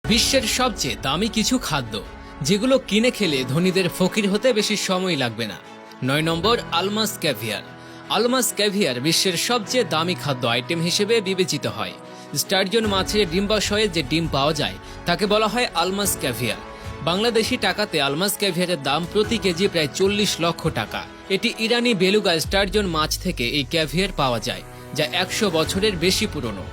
বিশ্বের সবচেয়ে দামি কিছু খাদ্য যেগুলো কিনে খেলে ধনীদের ফকির হতে বেশি সময় লাগবে না। 9 নম্বর, আলমাস ক্যাভিয়ার। আলমাস ক্যাভিয়ার বিশ্বের সবচেয়ে দামি খাদ্য আইটেম হিসেবে বিবেচিত হয়। স্টারজন মাছের ডিম্বাশয়ে যে ডিম পাওয়া যায় তাকে বলা হয় আলমাস ক্যাভিয়ার। বাংলাদেশি টাকাতে আলমাস ক্যাভিয়ারের দাম প্রতি কেজি প্রায় 40 লক্ষ টাকা। এটি ইরানি বেলুগা স্টারজন মাছ থেকে এই ক্যাভিয়ার পাওয়া যায়, যা 100 বছরের বেশি পুরনো।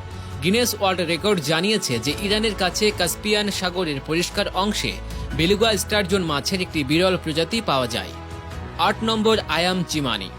গিনেস ওয়ার্ল্ড রেকর্ড জানিয়েছে যে ইরানের কাছে কাস্পিয়ান সাগরের পরিষ্কার অংশে বেলুগা স্টারজন মাছের একটি বিরল প্রজাতি পাওয়া যায়। 8 নম্বর, আয়াম চিমানি।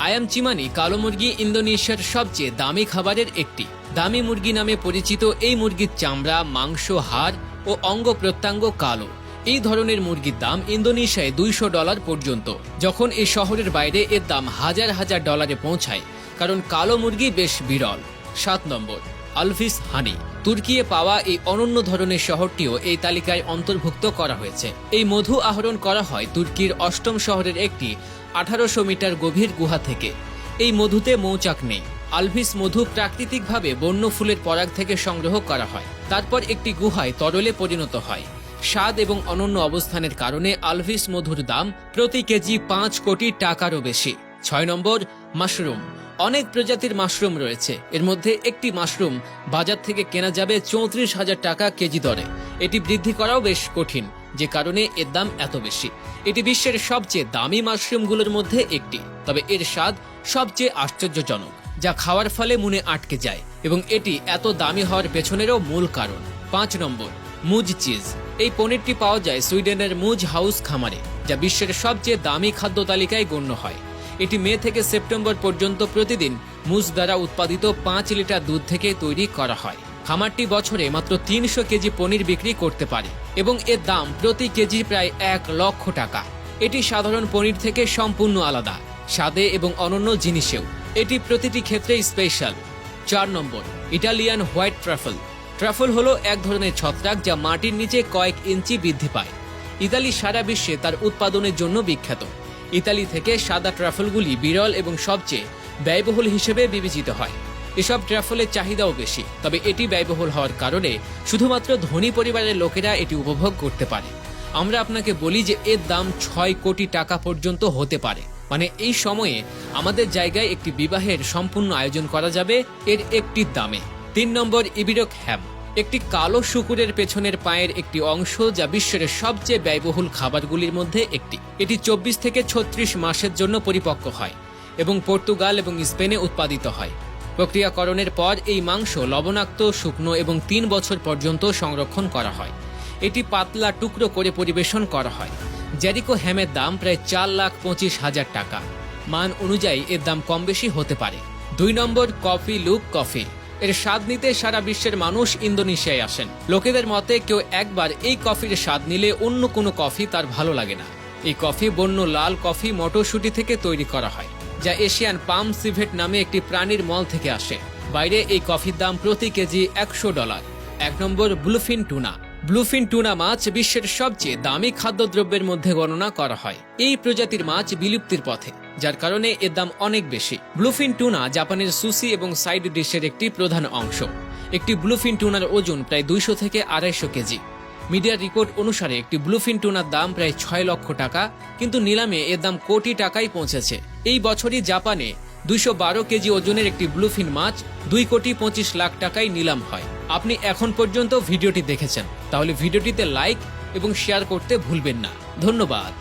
আয়াম চিমানি কালো মুরগি ইন্দোনেশিয়ার সবচেয়ে দামি খাবারের একটি। দামি মুরগি নামে পরিচিত এই মুরগির চামড়া, মাংস, হাড় ও অঙ্গ প্রত্যঙ্গ কালো। এই ধরনের মুরগির দাম ইন্দোনেশিয়ায় $200 পর্যন্ত, যখন এই শহরের বাইরে এর দাম হাজার হাজার ডলারে পৌঁছায়, কারণ কালো মুরগি বেশ বিরল। 7 নম্বর, আলভিস হানি। তুর্কিয়ে পাওয়া এই অনন্য ধরনের শহরটিও এই তালিকায় অন্তর্ভুক্ত করা হয়েছে। এই মধু আহরণ করা হয় তুর্কির 8ম শহরের একটি 1800 মিটার গভীর গুহা থেকে। এই মধুতে মৌচাক নেই। আলভিস মধু প্রাকৃতিকভাবে বন্য ফুলের পরাগ থেকে সংগ্রহ করা হয়, তারপর একটি গুহায় তরলে পরিণত হয়। স্বাদ এবং অনন্য অবস্থানের কারণে আলভিস মধুর দাম প্রতি কেজি 5 কোটি টাকারও বেশি। 6 নম্বর, মাশরুম। অনেক প্রজাতির মাশরুম রয়েছে। এর মধ্যে একটি মাশরুম বাজার থেকে কেনা যাবে 34,000 টাকা কেজি দরে। এটি বৃদ্ধি করাও বেশ কঠিন, যে কারণে এর দাম এত বেশি। এটি বিশ্বের সবচেয়ে দামি মাশরুমগুলোর মধ্যে একটি, তবে এর স্বাদ সবচেয়ে আশ্চর্যজনক, যা খাওয়ার ফলে মনে আটকে যায়, এবং এটি এত দামি হওয়ার পেছনেরও মূল কারণ। 5 নম্বর, মুজ চিজ। এই পনিরটি পাওয়া যায় সুইডেনের মুজ হাউস খামারে, যা বিশ্বের সবচেয়ে দামি খাদ্য তালিকায় গণ্য হয়। এটি মে থেকে সেপ্টেম্বর পর্যন্ত প্রতিদিন মুজ দ্বারা উৎপাদিত 5 লিটার দুধ থেকে তৈরি করা হয়। খামারটি বছরে মাত্র 300 কেজি পনির বিক্রি করতে পারে, এবং এর দাম প্রতি কেজি প্রায় 1 লক্ষ টাকা। এটি সাধারণ পনির থেকে সম্পূর্ণ আলাদা, স্বাদে এবং অনন্য জিনিসেও এটি প্রতিটি ক্ষেত্রেই স্পেশাল। 4 নম্বর, ইটালিয়ান হোয়াইট ট্রাফল। ট্রাফল হলো এক ধরনের ছত্রাক যা মাটির নিচে কয়েক ইঞ্চি বৃদ্ধি পায়। ইতালি সারা বিশ্বে তার উৎপাদনের জন্য বিখ্যাত। ইতালি থেকে সাদা ট্রাফলগুলি বিরল এবং সবচেয়ে ব্যয়বহুল হিসেবে বিবেচিত হয়। এসব ট্রাফলের চাহিদাও বেশি, তবে এটি ব্যয়বহুল হওয়ার কারণে শুধুমাত্র ধনী পরিবারের লোকেরা এটি উপভোগ করতে পারে। আমরা আপনাকে বলি যে এর দাম 6 কোটি টাকা পর্যন্ত হতে পারে। মানে এই সময়ে আমাদের জায়গায় একটি বিবাহের সম্পূর্ণ আয়োজন করা যাবে এর একটি দামে। 3 নম্বর, ইবিরক হ্যাম। একটি কালো শুকুরের পেছনের পায়ের একটি অংশ, যা বিশ্বের সবচেয়ে ব্যয়বহুল খাবারগুলির মধ্যে একটি। এটি 24 থেকে 36 মাসের জন্য পরিপক্ক হয় এবং পর্তুগাল এবং স্পেনে উৎপাদিত হয়। প্রক্রিয়াকরণের পর এই মাংস লবণাক্ত, শুকনো এবং 3 বছর পর্যন্ত সংরক্ষণ করা হয়। এটি পাতলা টুকরো করে পরিবেশন করা হয়। জেরিকো হ্যামের দাম প্রায় 4,25,000 টাকা। মান অনুযায়ী এর দাম কম বেশি হতে পারে। 2 নম্বর, কফি লুক কফি। এর স্বাদ নিতে সারা বিশ্বের মানুষ ইন্দোনেশিয়ায় আসেন। লোকেদের মতে কেউ একবার এই কফির স্বাদ নিলে অন্য কোনো কফি তার ভালো লাগে না। এই কফি বন্য লাল কফি মটরশুঁটি থেকে তৈরি করা হয়, যা এশিয়ান পাম সিভেট নামে একটি প্রাণীর মল থেকে আসে। বাইরে এই কফির দাম প্রতি কেজি $100। 1 নম্বর, ব্লুফিন টুনা। ব্লুফিন টুনা মাছ বিশ্বের সবচেয়ে দামি খাদ্যদ্রব্যের মধ্যে গণনা করা হয়। এই প্রজাতির মাছ বিলুপ্তির পথে, যার কারণে এর দাম অনেক বেশি। ব্লুফিন টুনা জাপানের সুশি এবং সাইড ডিশের একটি প্রধান অংশ। একটি ব্লুফিন টুনার ওজন প্রায় 200 থেকে 250 কেজি। মিডিয়ার রিপোর্ট অনুসারে একটি ব্লুফিন টুনার দাম প্রায় 6 লক্ষ টাকা, কিন্তু নিলামে এর দাম কোটি টাকায় পৌঁছেছে। এই বছরই জাপানে 212 কেজি ওজনের একটি ব্লুফিন মাছ 2,25 লাখ টাকায় নিলাম হয়। আপনি এখন পর্যন্ত ভিডিওটি দেখেছেন, তাহলে ভিডিওটিতে লাইক এবং শেয়ার করতে ভুলবেন না। ধন্যবাদ।